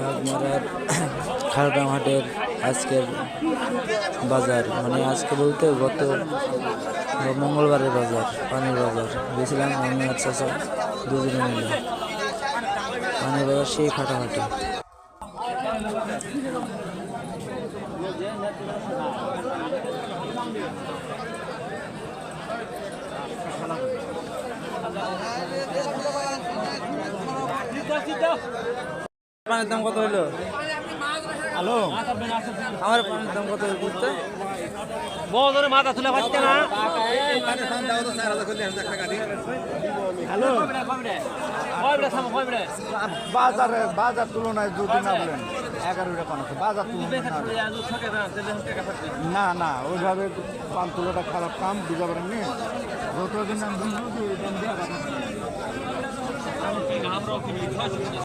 বাগমারার খালরামহাটের আজকের বাজার, মানে আজকে বলতে গত মঙ্গলবারের বাজার, পানির বাজার গেছিলাম আমি আর চাচা দুজনে মিলে। পানির বাজার সেই ফাটাফাটি। পানির দাম কত হইলো? হ্যালো, আমার পানির দাম কত বুঝতে বড় মাথা তুলে পাচ্ছে না। হ্যালো, বাজার তুলনায় যদি না বলেন 11 টাকা আছে বাজার না না ওইভাবে পান তুলোটা খারাপ কাম বুঝা পারেন নি। যতদিন আমি বাজার